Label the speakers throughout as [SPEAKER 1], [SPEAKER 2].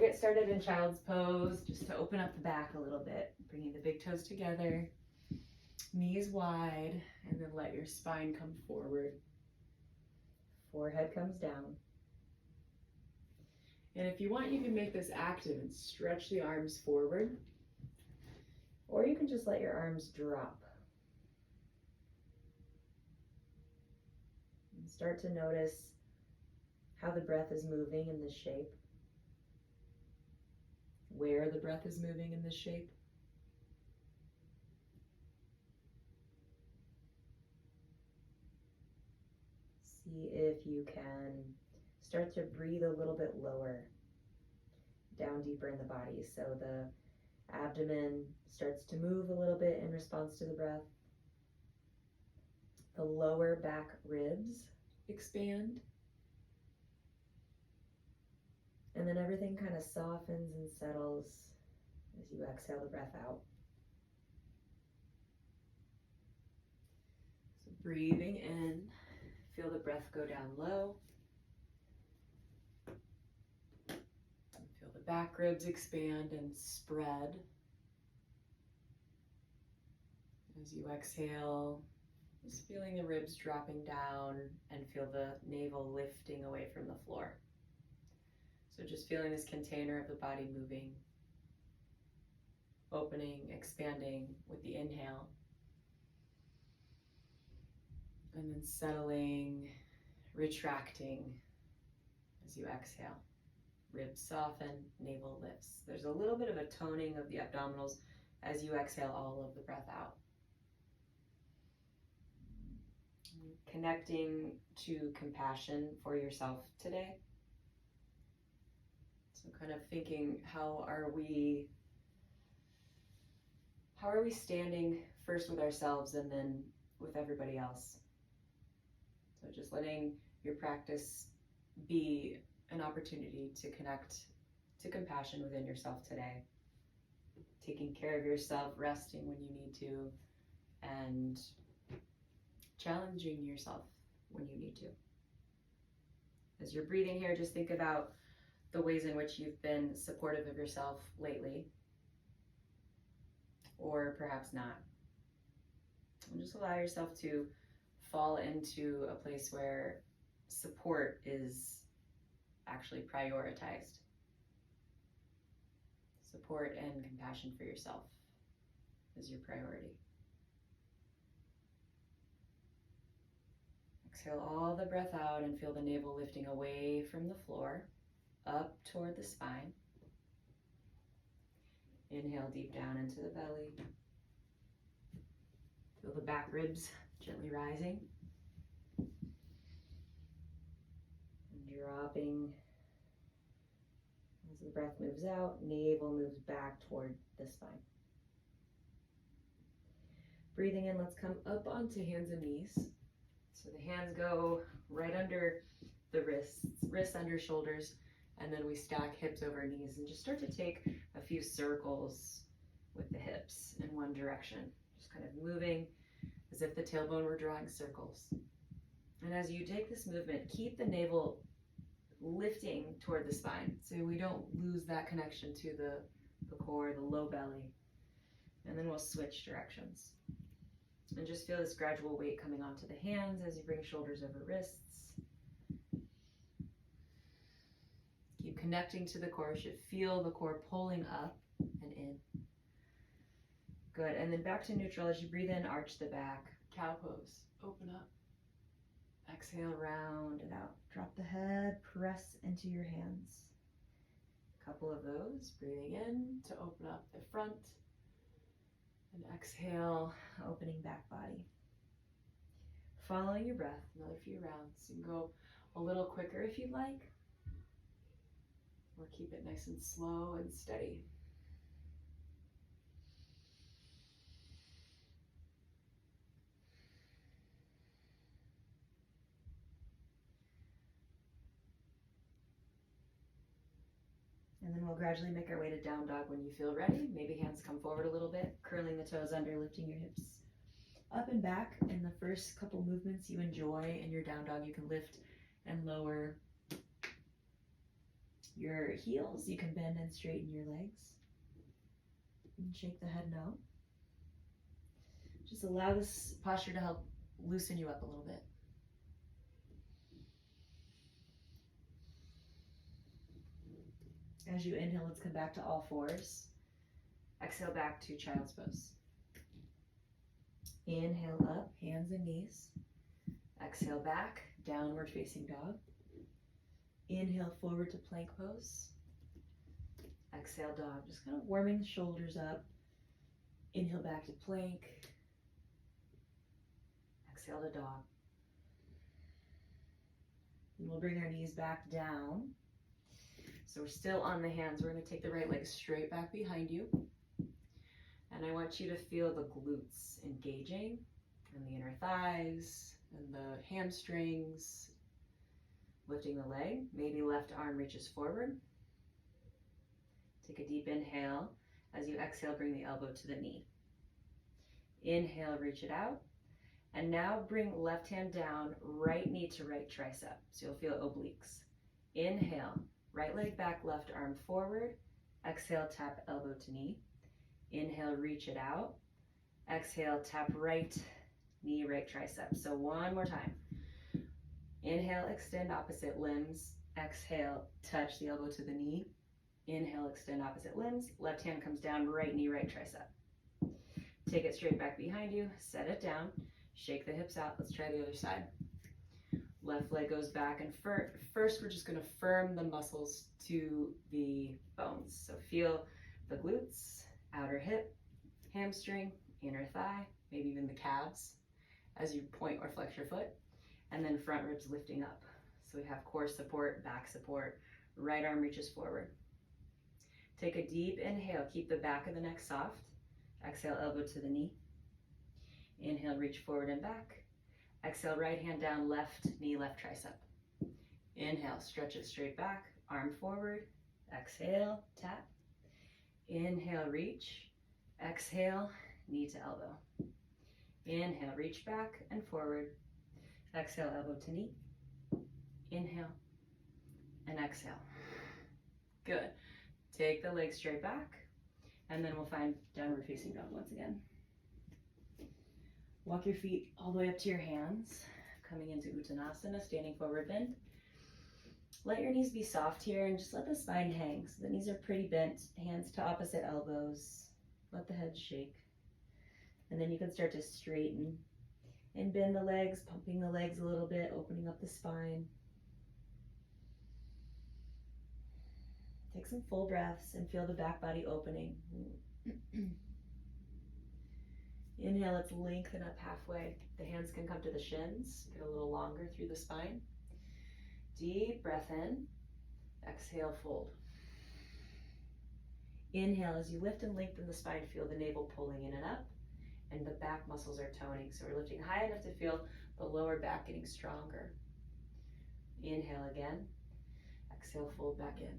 [SPEAKER 1] get started in child's pose, just to open up the back a little bit, bringing the big toes together, knees wide, and then let your spine come forward. Forehead comes down. And if you want, you can make this active and stretch the arms forward, or you can just let your arms drop. And start to notice how the breath is moving in this shape, where the breath is moving in this shape. See if you can start to breathe a little bit lower, down deeper in the body, so the abdomen starts to move a little bit in response to the breath. The lower back ribs expand. And then everything kind of softens and settles as you exhale the breath out. So breathing in, feel the breath go down low. Feel the back ribs expand and spread. As you exhale, just feeling the ribs dropping down and feel the navel lifting away from the floor. So just feeling this container of the body moving, opening, expanding with the inhale. And then settling, retracting as you exhale. Ribs soften, navel lifts. There's a little bit of a toning of the abdominals as you exhale all of the breath out. Connecting to compassion for yourself today. So kind of thinking, how are we standing first with ourselves and then with everybody else? So just letting your practice be an opportunity to connect to compassion within yourself today. Taking care of yourself, resting when you need to, and challenging yourself when you need to. As you're breathing here, just think about the ways in which you've been supportive of yourself lately, or perhaps not. And just allow yourself to fall into a place where support is actually prioritized. Support and compassion for yourself is your priority. Exhale all the breath out and feel the navel lifting away from the floor, up toward the spine. Inhale deep down into the belly. Feel the back ribs gently rising. And dropping as the breath moves out, navel moves back toward the spine. Breathing in, let's come up onto hands and knees. So the hands go right under the wrists under shoulders, and then we stack hips over knees and just start to take a few circles with the hips in one direction. Just kind of moving as if the tailbone were drawing circles. And as you take this movement, keep the navel lifting toward the spine so we don't lose that connection to the core, the low belly. And then we'll switch directions. And just feel this gradual weight coming onto the hands as you bring shoulders over wrists. Keep connecting to the core. You should feel the core pulling up and in. Good. And then back to neutral. As you breathe in, arch the back. Cow pose. Open up. Exhale, round it out. Drop the head, press into your hands. A couple of those. Breathing in to open up the front. And exhale, opening back body. Following your breath, another few rounds. You can go a little quicker if you'd like, or keep it nice and slow and steady. And then we'll gradually make our way to down dog when you feel ready. Maybe hands come forward a little bit, curling the toes under, lifting your hips up and back. In the first couple movements you enjoy in your down dog, you can lift and lower your heels, you can bend and straighten your legs. And shake the head no. Just allow this posture to help loosen you up a little bit. As you inhale, let's come back to all fours. Exhale back to child's pose. Inhale up, hands and knees. Exhale back, downward facing dog. Inhale forward to plank pose. Exhale dog, just kind of warming the shoulders up. Inhale back to plank. Exhale to dog. And we'll bring our knees back down. So we're still on the hands. We're going to take the right leg straight back behind you. And I want you to feel the glutes engaging and the inner thighs and the hamstrings. Lifting the leg. Maybe left arm reaches forward. Take a deep inhale. As you exhale, bring the elbow to the knee. Inhale, reach it out. And now bring left hand down, right knee to right tricep. So you'll feel obliques. Inhale, right leg back, left arm forward. Exhale, tap elbow to knee. Inhale, reach it out. Exhale, tap right knee, right tricep. So one more time. Inhale, extend opposite limbs. Exhale, touch the elbow to the knee. Inhale, extend opposite limbs. Left hand comes down, right knee, right tricep. Take it straight back behind you. Set it down. Shake the hips out. Let's try the other side. Left leg goes back, and first we're just going to firm the muscles to the bones. So feel the glutes, outer hip, hamstring, inner thigh, maybe even the calves as you point or flex your foot, and then front ribs lifting up. So we have core support, back support, right arm reaches forward. Take a deep inhale, keep the back of the neck soft. Exhale, elbow to the knee. Inhale, reach forward and back. Exhale, right hand down, left knee, left tricep. Inhale, stretch it straight back, arm forward. Exhale, tap. Inhale, reach. Exhale, knee to elbow. Inhale, reach back and forward. Exhale, elbow to knee. Inhale and exhale. Good. Take the legs straight back, and then we'll find downward facing dog once again. Walk your feet all the way up to your hands, coming into Uttanasana, standing forward bend. Let your knees be soft here and just let the spine hang. So the knees are pretty bent, hands to opposite elbows. Let the head shake. And then you can start to straighten and bend the legs, pumping the legs a little bit, opening up the spine. Take some full breaths and feel the back body opening. Inhale, let's lengthen up halfway. The hands can come to the shins, get a little longer through the spine. Deep breath in. Exhale, fold. Inhale, as you lift and lengthen the spine, feel the navel pulling in and up, and the back muscles are toning. So we're lifting high enough to feel the lower back getting stronger. Inhale again. Exhale, fold back in.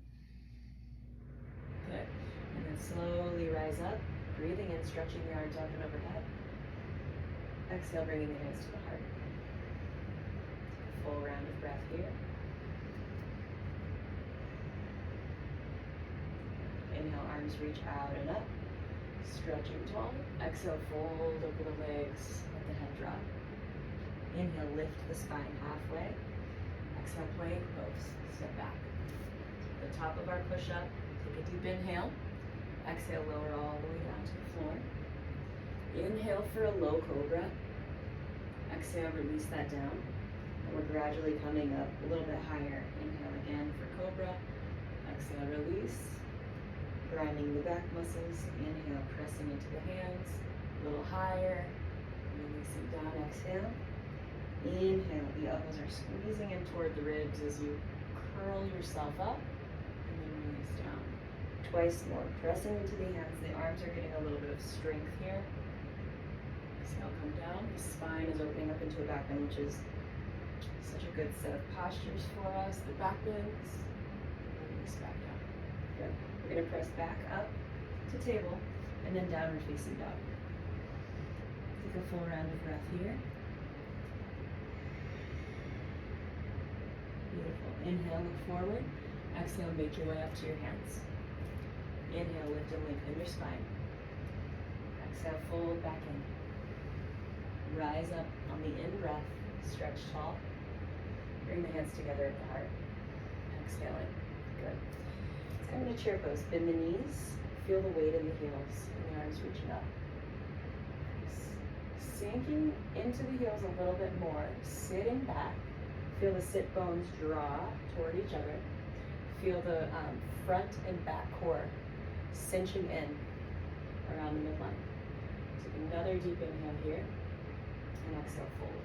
[SPEAKER 1] Good. And then slowly rise up, breathing in, stretching the arms out and overhead. Exhale, bringing the hands to the heart. Take a full round of breath here. Inhale, arms reach out and up, stretching tall. Exhale, fold over the legs, let the head drop. Inhale, lift the spine halfway. Exhale, plank pose, step back. The top of our push-up, take a deep inhale. Exhale, lower all the way down to the floor. Inhale for a low cobra. Exhale, release that down. And we're gradually coming up a little bit higher. Inhale again for cobra. Exhale, release. Grinding the back muscles. Inhale, pressing into the hands. A little higher. Releasing down, exhale. Inhale, the elbows are squeezing in toward the ribs as you curl yourself up. And then release down. Twice more, pressing into the hands. The arms are getting a little bit of strength here. Exhale, come down. The spine is opening up into a back bend, which is such a good set of postures for us. The back bends. Release back down. Good. We're going to press back up to table and then downward facing dog. Take a full round of breath here. Beautiful. Inhale, look forward. Exhale, make your way up to your hands. Inhale, lift and lengthen your spine. Exhale, fold back in. Rise up on the in-breath, stretch tall. Bring the hands together at the heart. Exhale in. Good. Let's come into chair pose. Bend the knees. Feel the weight in the heels and the arms reaching up. Sinking into the heels a little bit more. Sitting back. Feel the sit bones draw toward each other. Feel the front and back core cinching in around the midline. Take another deep inhale here, and exhale, fold.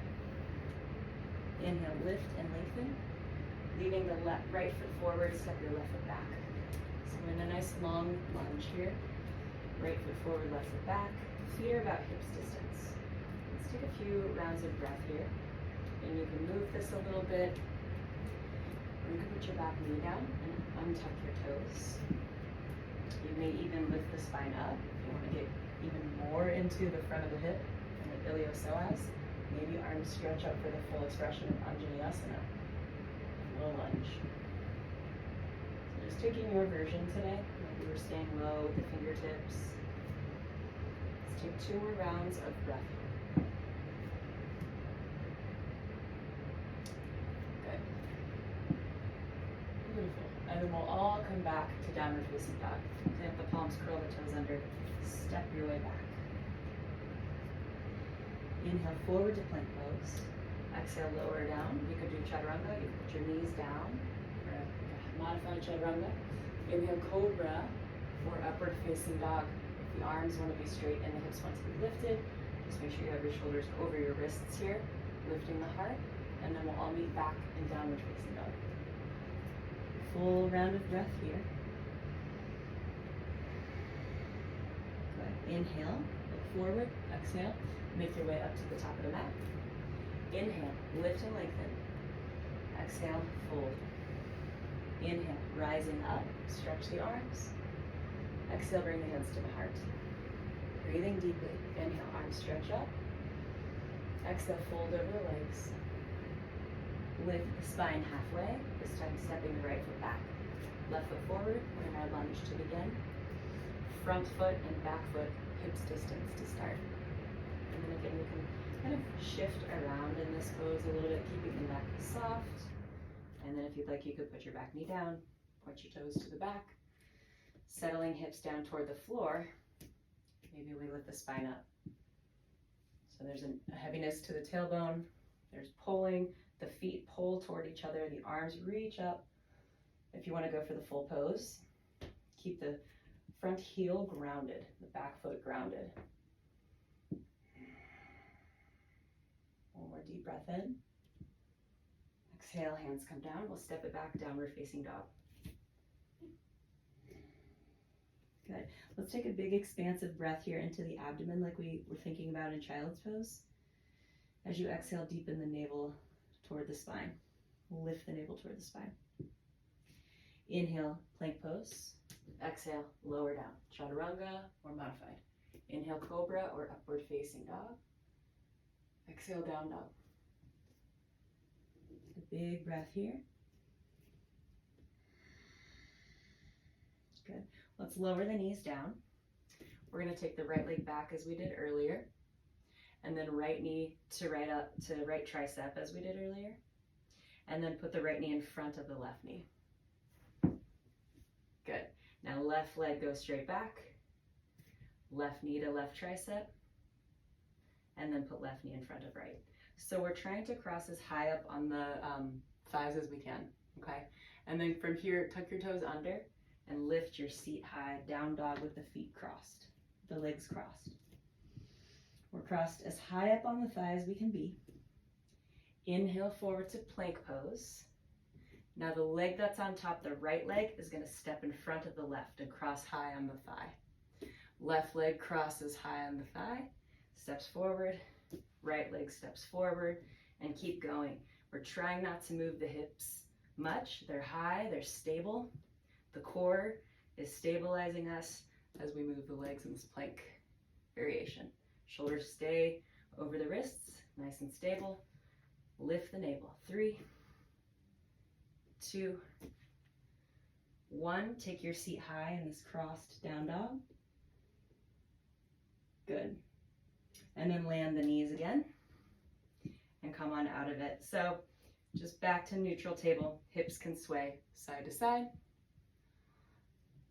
[SPEAKER 1] Inhale, lift and lengthen, leaving the right foot forward, step your left foot back. So we're in a nice long lunge here. Right foot forward, left foot back. Feet are about hips distance. Let's take a few rounds of breath here. And you can move this a little bit. You can put your back knee down and untuck your toes. You may even lift the spine up. If you want to get even more into the front of the hip and the iliopsoas, maybe arms stretch up for the full expression of Anjaneyasana. Low lunge. So just taking your version today. Maybe we're staying low with the fingertips. Let's take 2 more rounds of breath here. Beautiful. And then we'll all come back to downward facing dog. Plant the palms, curl the toes under, step your way back. Inhale forward to plank pose. Exhale, lower down. You could do chaturanga. You can put your knees down for a modified chaturanga. Inhale, cobra or upward facing dog. If the arms want to be straight and the hips want to be lifted, just make sure you have your shoulders over your wrists here, lifting the heart, and then we'll all meet back in downward facing dog. Full round of breath here. Good. Inhale, look forward, exhale, make your way up to the top of the mat. Inhale, lift and lengthen. Exhale, fold. Inhale, rising up, stretch the arms. Exhale, bring the hands to the heart. Breathing deeply. Inhale, arms stretch up. Exhale, fold over the legs. Lift the spine halfway, this time stepping the right foot back. Left foot forward, we're in our lunge to begin. Front foot and back foot, hips distance to start. And then again, you can kind of shift around in this pose a little bit, keeping the neck soft. And then if you'd like, you could put your back knee down, point your toes to the back. Settling hips down toward the floor, maybe we lift the spine up. So there's a heaviness to the tailbone, there's pulling. The feet pull toward each other, the arms reach up. If you want to go for the full pose, keep the front heel grounded, the back foot grounded. One more deep breath in. Exhale, hands come down. We'll step it back, downward facing dog. Good. Let's take a big expansive breath here into the abdomen like we were thinking about in child's pose. As you exhale, deepen the navel toward the spine. Lift the navel toward the spine. Inhale, plank pose. Exhale, lower down. Chaturanga or modified. Inhale, cobra or upward facing dog. Exhale, down dog. A big breath here. Good. Let's lower the knees down. We're going to take the right leg back as we did earlier. And then right knee to right up to right tricep as we did earlier. And then put the right knee in front of the left knee. Good. Now left leg goes straight back. Left knee to left tricep. And then put left knee in front of right. So we're trying to cross as high up on the thighs as we can. Okay. And then from here, tuck your toes under and lift your seat high, down dog with the feet crossed, the legs crossed. We're crossed as high up on the thigh as we can be. Inhale forward to plank pose. Now the leg that's on top, the right leg, is going to step in front of the left and cross high on the thigh. Left leg crosses high on the thigh, steps forward, right leg steps forward, and keep going. We're trying not to move the hips much. They're high, they're stable. The core is stabilizing us as we move the legs in this plank variation. Shoulders stay over the wrists, nice and stable. Lift the navel. 3, 2, 1, take your seat high in this crossed down dog. Good. And then land the knees again and come on out of it. So just back to neutral table. Hips can sway side to side.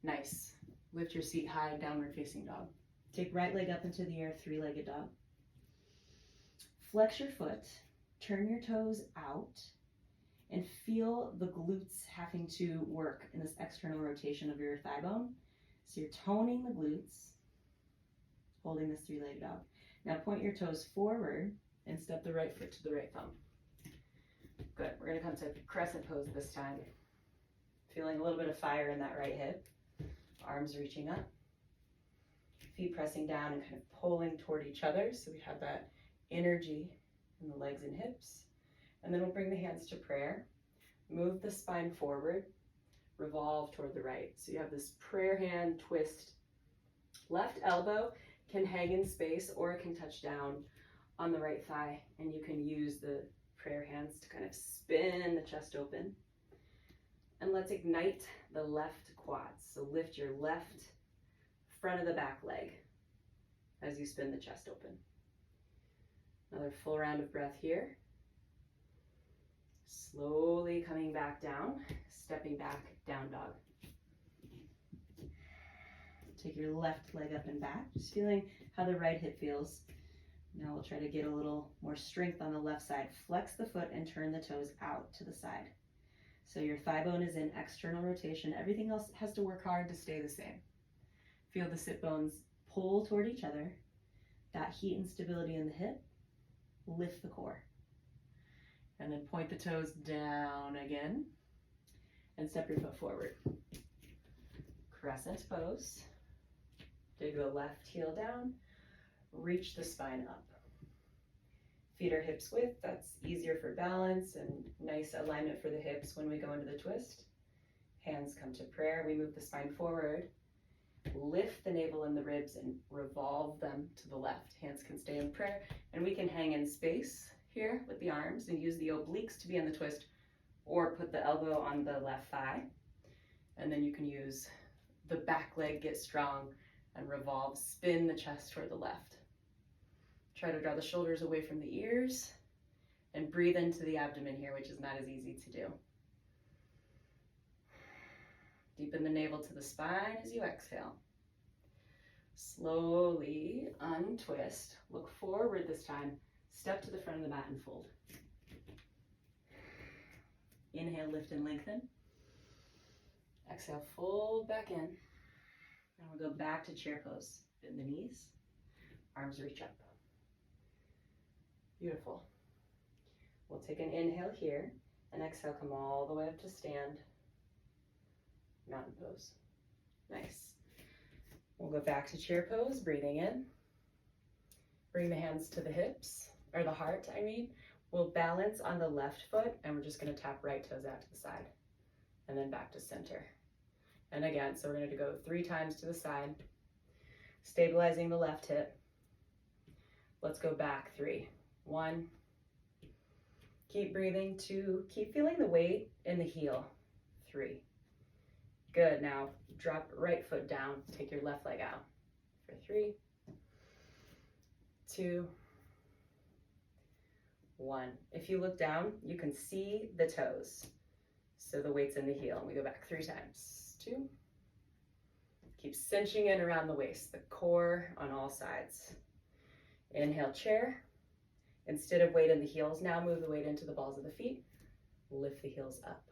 [SPEAKER 1] Nice. Lift your seat high, downward facing dog. Take right leg up into the air, 3-legged dog. Flex your foot, turn your toes out, and feel the glutes having to work in this external rotation of your thigh bone. So you're toning the glutes, holding this 3-legged dog. Now point your toes forward and step the right foot to the right thumb. Good. We're going to come to crescent pose this time. Feeling a little bit of fire in that right hip. Arms reaching up. Feet pressing down and kind of pulling toward each other. So we have that energy in the legs and hips. And then we'll bring the hands to prayer. Move the spine forward. Revolve toward the right. So you have this prayer hand twist. Left elbow can hang in space or it can touch down on the right thigh. And you can use the prayer hands to kind of spin the chest open. And let's ignite the left quads. So lift your left front of the back leg as you spin the chest open. Another full round of breath here. Slowly coming back down, stepping back, down dog. Take your left leg up and back, just feeling how the right hip feels. Now we'll try to get a little more strength on the left side. Flex the foot and turn the toes out to the side. So your thigh bone is in external rotation. Everything else has to work hard to stay the same. Feel the sit bones pull toward each other. That heat and stability in the hip. Lift the core. And then point the toes down again. And step your foot forward. Crescent pose. Dig the left heel down. Reach the spine up. Feet are hips width. That's easier for balance and nice alignment for the hips when we go into the twist. Hands come to prayer. We move the spine forward. Lift the navel and the ribs and revolve them to the left. Hands can stay in prayer. And we can hang in space here with the arms and use the obliques to be in the twist or put the elbow on the left thigh. And then you can use the back leg, get strong and revolve, spin the chest toward the left. Try to draw the shoulders away from the ears and breathe into the abdomen here, which is not as easy to do. Deepen the navel to the spine as you exhale. Slowly untwist. Look forward this time. Step to the front of the mat and fold. Inhale, lift and lengthen. Exhale, fold back in. Now we'll go back to chair pose. Bend the knees. Arms reach up. Beautiful. We'll take an inhale here and exhale, come all the way up to stand. Mountain pose. Nice. We'll go back to chair pose, breathing in. Bring the hands to the hips, or the heart, I mean. We'll balance on the left foot and we're just gonna tap right toes out to the side and then back to center. And again, so we're gonna go 3 times to the side, stabilizing the left hip. Let's go back 3. 1. Keep breathing. 2. Keep feeling the weight in the heel. 3. Good. Now drop right foot down. Take your left leg out for 3, 2, 1. If you look down, you can see the toes. So the weight's in the heel. And we go back 3 times. 2. Keep cinching in around the waist, the core on all sides. Inhale, chair. Instead of weight in the heels, now move the weight into the balls of the feet. Lift the heels up.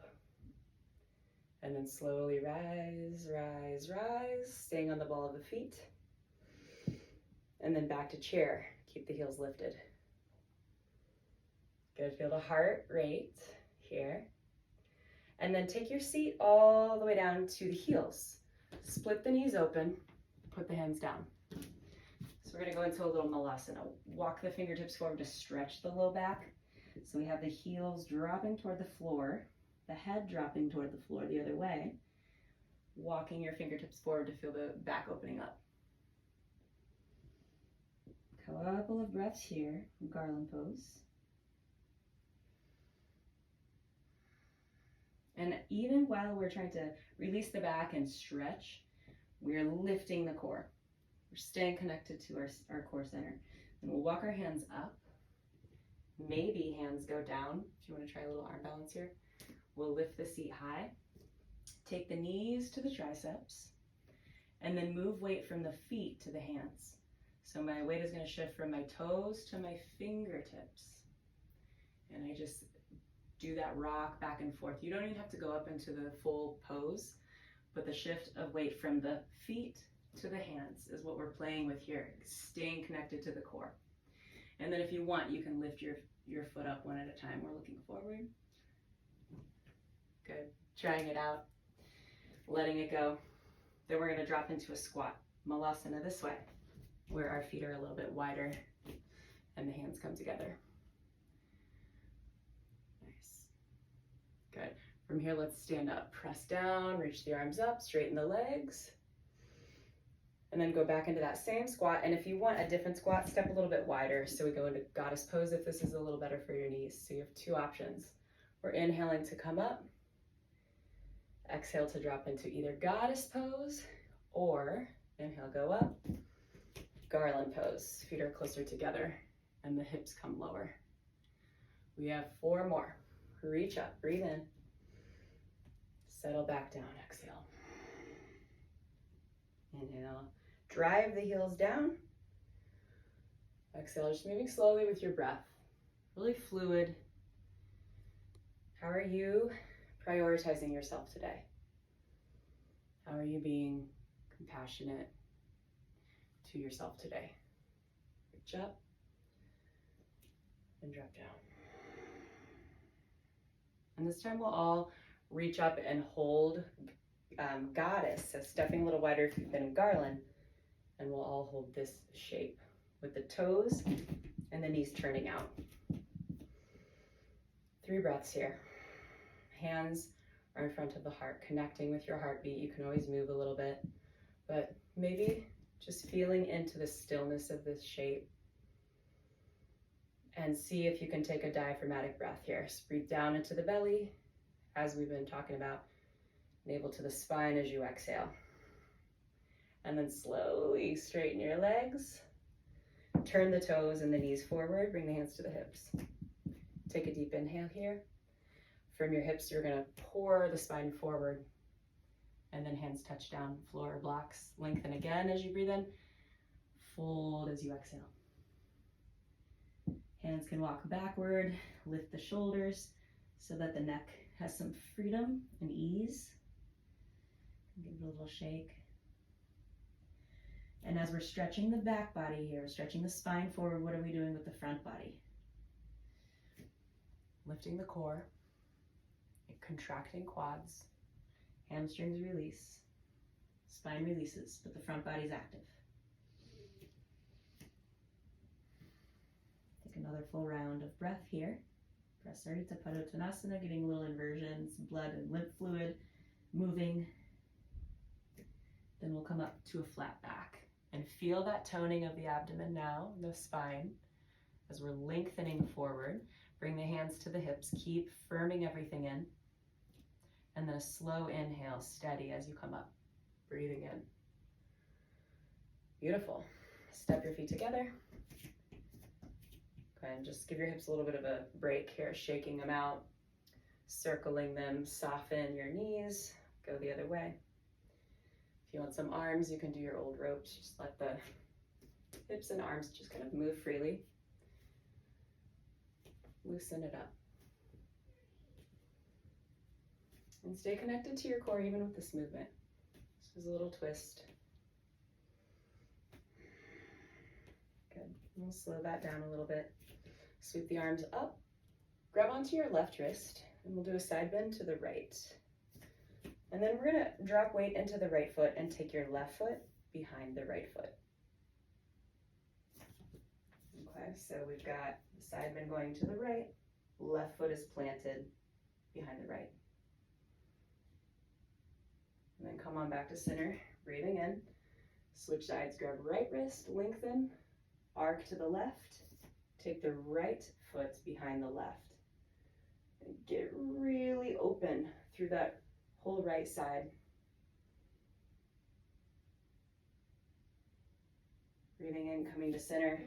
[SPEAKER 1] And then slowly rise, rise, rise, staying on the ball of the feet. And then back to chair. Keep the heels lifted. Good. Feel the heart rate here. And then take your seat all the way down to the heels. Split the knees open. Put the hands down. So we're going to go into a little malasana. Walk the fingertips forward to stretch the low back. So we have the heels dropping toward the floor, the head dropping toward the floor the other way. Walking your fingertips forward to feel the back opening up. Couple of breaths here, garland pose. And even while we're trying to release the back and stretch, we're lifting the core. We're staying connected to our core center. And we'll walk our hands up. Maybe hands go down. If you want to try a little arm balance here. We'll lift the seat high. Take the knees to the triceps. And then move weight from the feet to the hands. So my weight is going to shift from my toes to my fingertips. And I just do that rock back and forth. You don't even have to go up into the full pose, but the shift of weight from the feet to the hands is what we're playing with here, staying connected to the core. And then if you want, you can lift your foot up one at a time. We're looking forward. Good. Trying it out, letting it go. Then we're going to drop into a squat, malasana this way, where our feet are a little bit wider and the hands come together. Nice. Good. From here, let's stand up. Press down, reach the arms up, straighten the legs, and then go back into that same squat. And if you want a different squat, step a little bit wider. So we go into goddess pose if this is a little better for your knees. So you have two options. We're inhaling to come up. Exhale to drop into either goddess pose or inhale, go up. Garland pose. Feet are closer together and the hips come lower. We have 4 more. Reach up, breathe in. Settle back down, exhale. Inhale, drive the heels down. Exhale, just moving slowly with your breath. Really fluid. How are you prioritizing yourself today? How are you being compassionate to yourself today? Reach up and drop down. And this time we'll all reach up and hold goddess. So stepping a little wider if you've been in garland. And we'll all hold this shape with the toes and the knees turning out. 3 breaths here. Hands are in front of the heart, connecting with your heartbeat. You can always move a little bit, but maybe just feeling into the stillness of this shape. And see if you can take a diaphragmatic breath here. So breathe down into the belly, as we've been talking about. Navel to the spine as you exhale. And then slowly straighten your legs. Turn the toes and the knees forward. Bring the hands to the hips. Take a deep inhale here. From your hips, you're going to pour the spine forward. And then hands touch down, floor blocks. Lengthen again as you breathe in. Fold as you exhale. Hands can walk backward. Lift the shoulders so that the neck has some freedom and ease. Give it a little shake. And as we're stretching the back body here, stretching the spine forward, what are we doing with the front body? Lifting the core, contracting quads, hamstrings release, spine releases, but the front body's active. Take another full round of breath here. Prasarita Padottanasana, getting a little inversions, blood and lymph fluid moving. Then we'll come up to a flat back and feel that toning of the abdomen now, the spine, as we're lengthening forward. Bring the hands to the hips, keep firming everything in. And then a slow inhale, steady as you come up, breathing in. Beautiful. Step your feet together. Go ahead and just give your hips a little bit of a break here, shaking them out, circling them, soften your knees, go the other way. If you want some arms, you can do your old ropes. Just let the hips and arms just kind of move freely. Loosen it up. And stay connected to your core even with this movement. This is a little twist. Good. We'll slow that down a little bit. Sweep the arms up. Grab onto your left wrist, and we'll do a side bend to the right. And then we're going to drop weight into the right foot and take your left foot behind the right foot. Okay, so we've got the side bend going to the right. Left foot is planted behind the right. And then come on back to center, breathing in. Switch sides, grab right wrist, lengthen, arc to the left. Take the right foot behind the left. And get really open through that whole right side. Breathing in, coming to center.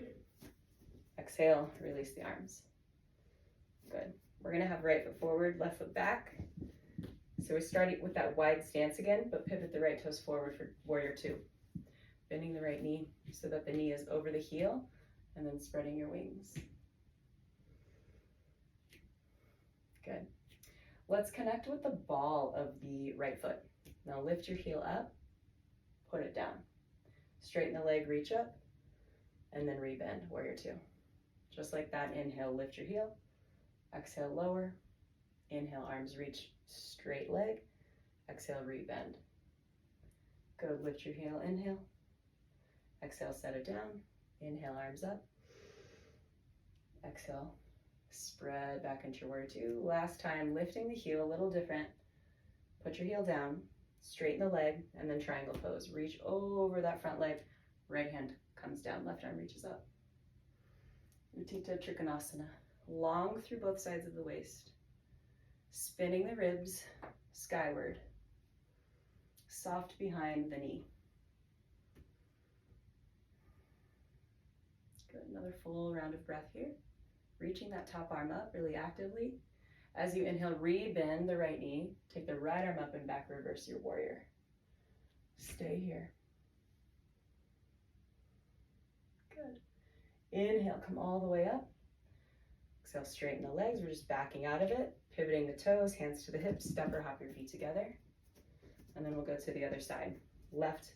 [SPEAKER 1] Exhale, release the arms. Good. We're gonna have right foot forward, left foot back. So we're starting with that wide stance again, but pivot the right toes forward for warrior two. Bending the right knee so that the knee is over the heel, and then spreading your wings. Good. Let's connect with the ball of the right foot. Now lift your heel up, put it down. Straighten the leg, reach up, and then rebend, warrior two. Just like that, inhale, lift your heel. Exhale, lower. Inhale, arms reach, straight leg. Exhale, rebend. Good, lift your heel, inhale. Exhale, set it down. Inhale, arms up. Exhale, spread back into your warrior two. Last time, lifting the heel, a little different. Put your heel down, straighten the leg, and then triangle pose. Reach over that front leg. Right hand comes down, left arm reaches up. Utthita Trikonasana. Long through both sides of the waist. Spinning the ribs skyward. Soft behind the knee. Good, another full round of breath here. Reaching that top arm up really actively. As you inhale, rebend the right knee. Take the right arm up and back, reverse your warrior. Stay here. Good. Inhale, come all the way up. Exhale, straighten the legs. We're just backing out of it. Pivoting the toes, hands to the hips. Step or hop your feet together. And then we'll go to the other side. Left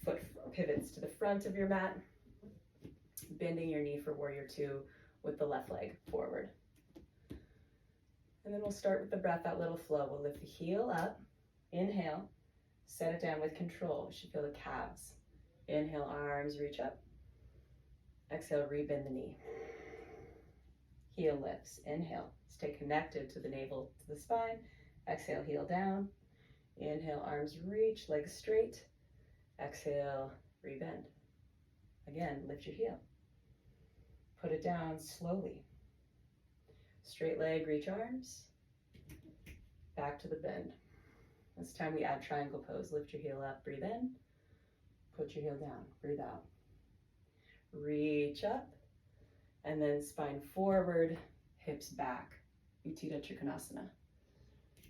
[SPEAKER 1] foot pivots to the front of your mat. Bending your knee for warrior two with the left leg forward. And then we'll start with the breath, that little flow. We'll lift the heel up. Inhale. Set it down with control. You should feel the calves. Inhale, arms reach up. Exhale, rebend the knee. Heel lifts. Inhale. Stay connected to the navel, to the spine. Exhale, heel down. Inhale, arms reach, legs straight. Exhale, rebend. Again, lift your heel. Put it down slowly. Straight leg, reach arms. Back to the bend. This time we add triangle pose. Lift your heel up, breathe in. Put your heel down, breathe out. Reach up. And then spine forward, hips back. Utthita Trikonasana.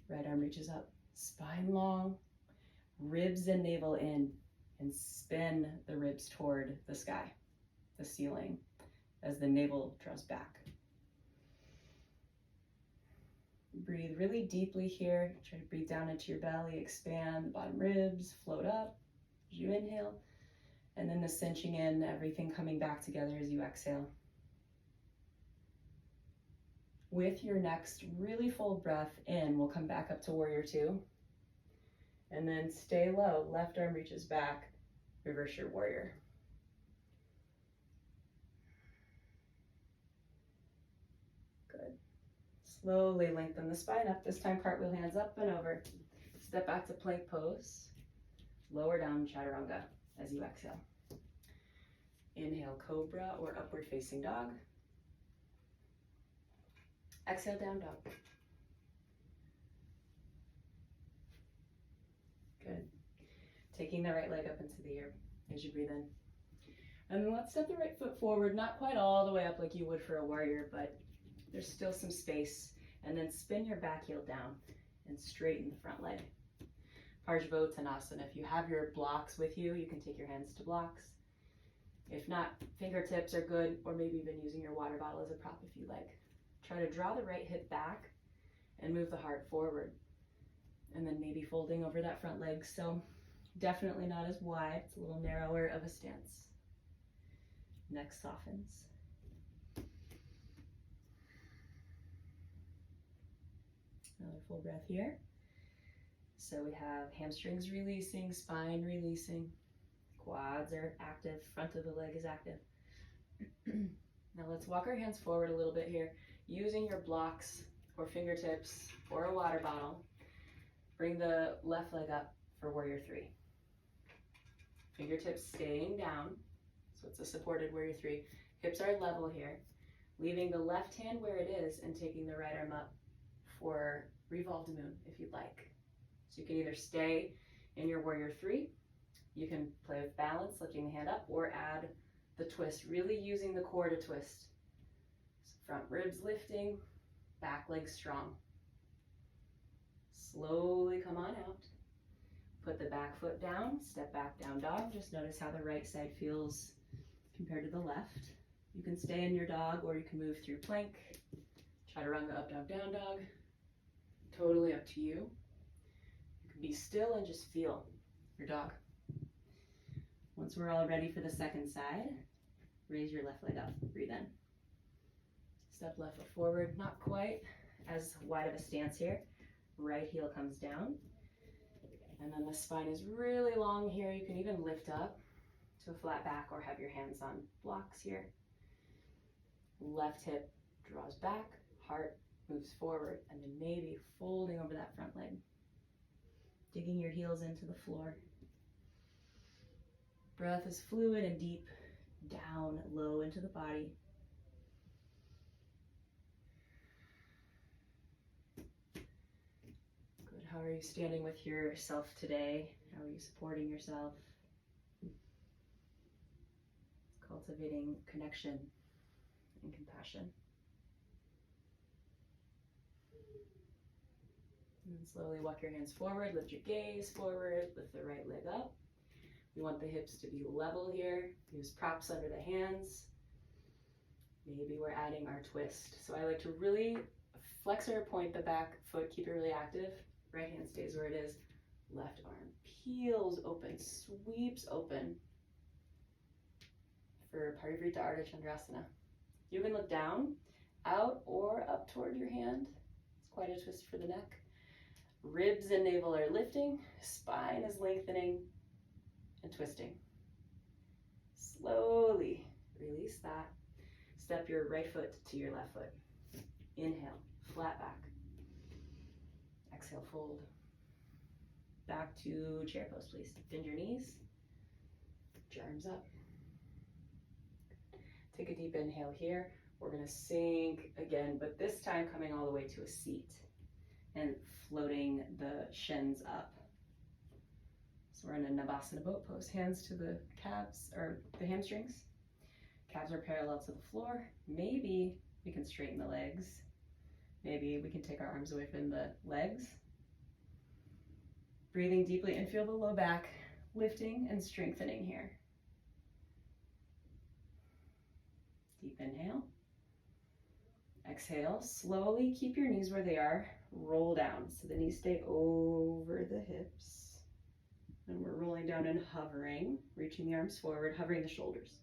[SPEAKER 1] Right arm reaches up, spine long, ribs and navel in, and spin the ribs toward the sky, the ceiling, as the navel draws back. Breathe really deeply here. Try to breathe down into your belly, expand the bottom ribs, float up as you inhale, and then the cinching in, everything coming back together as you exhale. With your next really full breath in, we'll come back up to warrior two. And then stay low, left arm reaches back, reverse your warrior. Good. Slowly lengthen the spine up. This time cartwheel hands up and over. Step back to plank pose. Lower down chaturanga as you exhale. Inhale, cobra or upward facing dog. Exhale, down dog. Good. Taking the right leg up into the air as you breathe in. And then let's step the right foot forward, not quite all the way up like you would for a warrior, but there's still some space. And then spin your back heel down and straighten the front leg. Parsvottanasana. If you have your blocks with you, you can take your hands to blocks. If not, fingertips are good, or maybe even using your water bottle as a prop if you like. Try to draw the right hip back and move the heart forward. And then maybe folding over that front leg. So definitely not as wide, it's a little narrower of a stance. Neck softens. Another full breath here. So we have hamstrings releasing, spine releasing, quads are active, front of the leg is active. Now let's walk our hands forward a little bit here. Using your blocks or fingertips or a water bottle, bring the left leg up for warrior three. Fingertips staying down, so it's a supported warrior three. Hips are level here. Leaving the left hand where it is and taking the right arm up for revolved moon if you'd like. So you can either stay in your warrior three, you can play with balance, lifting the hand up, or add the twist, really using the core to twist. So front ribs lifting, back legs strong. Slowly come on out. Put the back foot down, step back, down dog. Just notice how the right side feels compared to the left. You can stay in your dog or you can move through plank. Chaturanga, up dog, down dog. Totally up to you. You can be still and just feel your dog. Once we're all ready for the second side, raise your left leg up, breathe in. Step left foot forward, not quite as wide of a stance here. Right heel comes down. And then the spine is really long here. You can even lift up to a flat back or have your hands on blocks here. Left hip draws back, heart moves forward, and then maybe folding over that front leg. Digging your heels into the floor. Breath is fluid and deep, down, low into the body. Good. How are you standing with yourself today? How are you supporting yourself? Cultivating connection and compassion. And then slowly walk your hands forward, lift your gaze forward, lift the right leg up. We want the hips to be level here. Use props under the hands. Maybe we're adding our twist. So I like to really flex or point the back foot, keep it really active. Right hand stays where it is. Left arm peels open, sweeps open for Parivrita Ardha Chandrasana. You can look down, out, or up toward your hand. It's quite a twist for the neck. Ribs and navel are lifting, spine is lengthening and twisting. Slowly release that. Step your right foot to your left foot. Inhale, flat back. Exhale, fold. Back to chair pose, please. Bend your knees, put your arms up. Take a deep inhale here. We're gonna sink again, but this time coming all the way to a seat and floating the shins up. So we're in a Navasana boat pose, hands to the calves or the hamstrings. Calves are parallel to the floor. Maybe we can straighten the legs. Maybe we can take our arms away from the legs. Breathing deeply and feel the low back lifting and strengthening here. Deep inhale. Exhale, slowly keep your knees where they are. Roll down so the knees stay over the hips. And we're rolling down and hovering, reaching the arms forward, hovering the shoulders.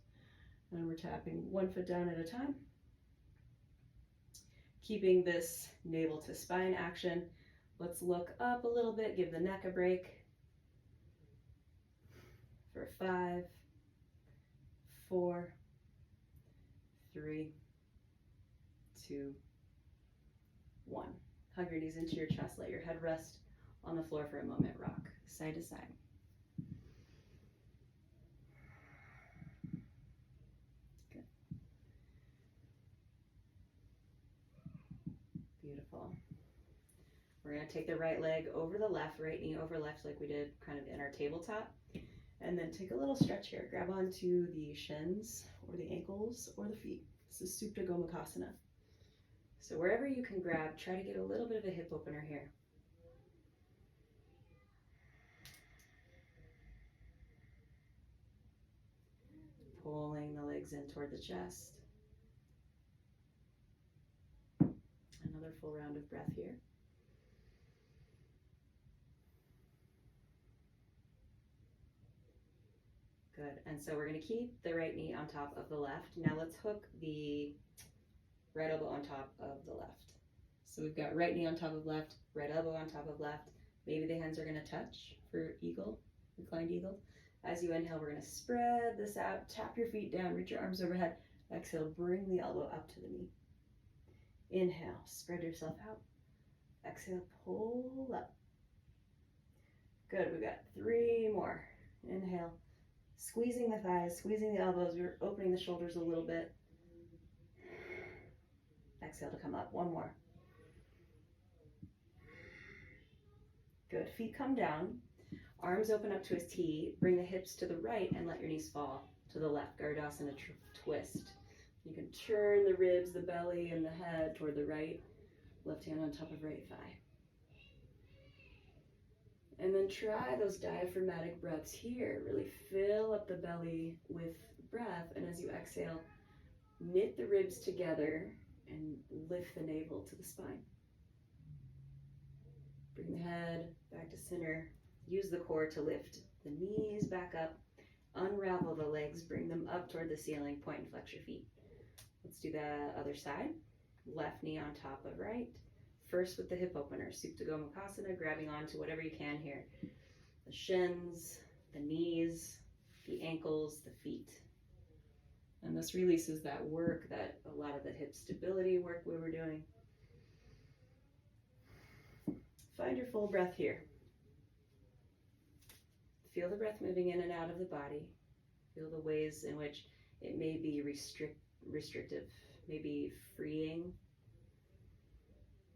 [SPEAKER 1] And we're tapping one foot down at a time. Keeping this navel to spine action. Let's look up a little bit, give the neck a break. For 5, 4, 3, 2, 1. Hug your knees into your chest. Let your head rest on the floor for a moment. Rock side to side. Good. Beautiful. We're going to take the right leg over the left, right knee over left like we did kind of in our tabletop. And then take a little stretch here. Grab onto the shins or the ankles or the feet. This is Supta Gomukhasana. So wherever you can grab, try to get a little bit of a hip opener here. Pulling the legs in toward the chest. Another full round of breath here. Good, and so we're going to keep the right knee on top of the left. Now let's hook the right elbow on top of the left. So we've got right knee on top of left, right elbow on top of left. Maybe the hands are going to touch for eagle, reclined eagle. As you inhale, we're going to spread this out, tap your feet down, reach your arms overhead. Exhale, bring the elbow up to the knee. Inhale, spread yourself out. Exhale, pull up. Good, we've got 3 more. Inhale. Squeezing the thighs, squeezing the elbows, we're opening the shoulders a little bit. Exhale to come up, 1 more.
[SPEAKER 2] Good. Feet come down. Arms open up to a T. Bring the hips to the right and let your knees fall to the left. Gardasana twist. You can turn the ribs, the belly, and the head toward the right. Left hand on top of right thigh. And then try those diaphragmatic breaths here. Really fill up the belly with breath. And as you exhale, knit the ribs together and lift the navel to the spine. Bring the head back to center. Use the core to lift the knees back up. Unravel the legs, bring them up toward the ceiling, point and flex your feet. Let's do the other side. Left knee on top of right. First with the hip opener, Supta Gomukhasana, grabbing onto whatever you can here. The shins, the knees, the ankles, the feet. And this releases that work, that a lot of the hip stability work we were doing. Find your full breath here. Feel the breath moving in and out of the body. Feel the ways in which it may be restrictive, maybe freeing.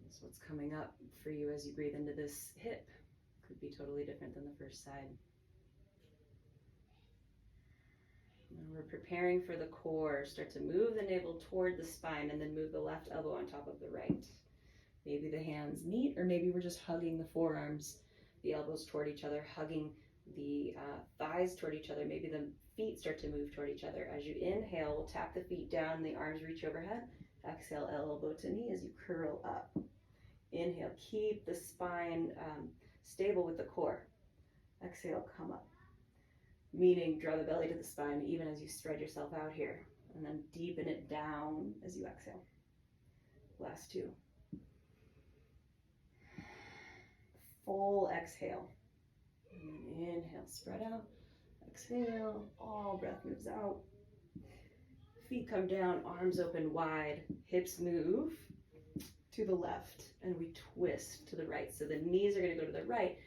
[SPEAKER 2] That's what's coming up for you as you breathe into this hip. Could be totally different than the first side. And we're preparing for the core. Start to move the navel toward the spine and then move the left elbow on top of the right. Maybe the hands meet, or maybe we're just hugging the forearms, the elbows toward each other, hugging the thighs toward each other. Maybe the feet start to move toward each other. As you inhale, we'll tap the feet down, the arms reach overhead. Exhale, elbow to knee as you curl up. Inhale, keep the spine stable with the core. Exhale, come up. Meaning, draw the belly to the spine even as you spread yourself out here. And then deepen it down as you exhale. Last two. Full exhale. And inhale, spread out. Exhale, all breath moves out. Feet come down, arms open wide. Hips move to the left, and we twist to the right. So the knees are going to go to the right,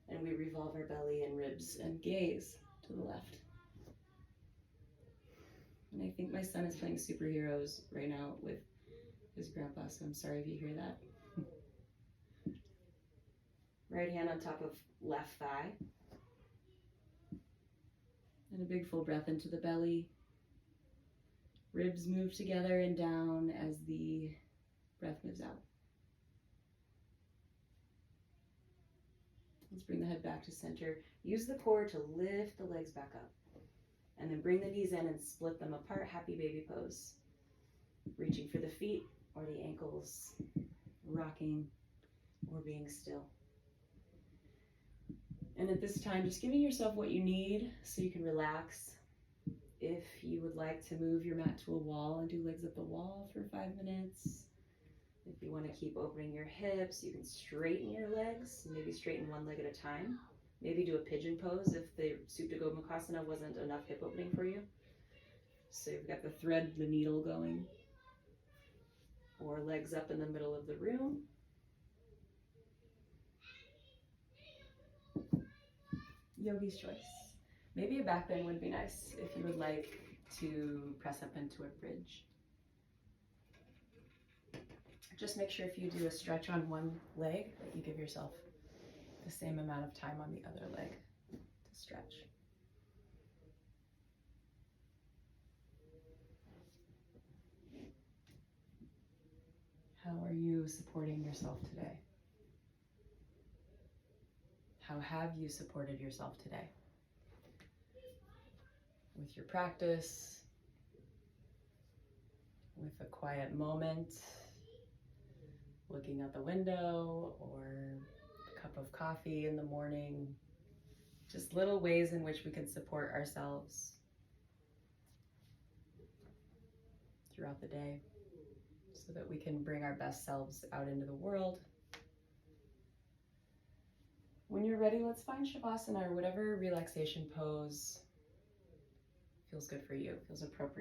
[SPEAKER 2] and we revolve our belly and ribs and gaze to the left. And I think my son is playing superheroes right now with his grandpa, so I'm sorry if you hear that. Right hand on top of left thigh. And a big full breath into the belly. Ribs move together and down as the breath moves out. Let's bring the head back to center. Use the core to lift the legs back up. And then bring the knees in and split them apart. Happy baby pose. Reaching for the feet or the ankles. Rocking or being still. And at this time, just giving yourself what you need so you can relax. If you would like to move your mat to a wall and do legs at the wall for 5 minutes. If you want to keep opening your hips, you can straighten your legs, maybe straighten one leg at a time. Maybe do a pigeon pose if the Supta Gomukhasana wasn't enough hip opening for you. So you've got the thread, the needle going. Or legs up in the middle of the room. Yogi's choice. Maybe a back bend would be nice if you would like to press up into a bridge. Just make sure if you do a stretch on one leg that you give yourself the same amount of time on the other leg to stretch. How are you supporting yourself today? How have you supported yourself today? With your practice, with a quiet moment, looking out the window, or a cup of coffee in the morning. Just little ways in which we can support ourselves throughout the day so that we can bring our best selves out into the world. When you're ready, let's find Shavasana or whatever relaxation pose feels good for you, feels appropriate.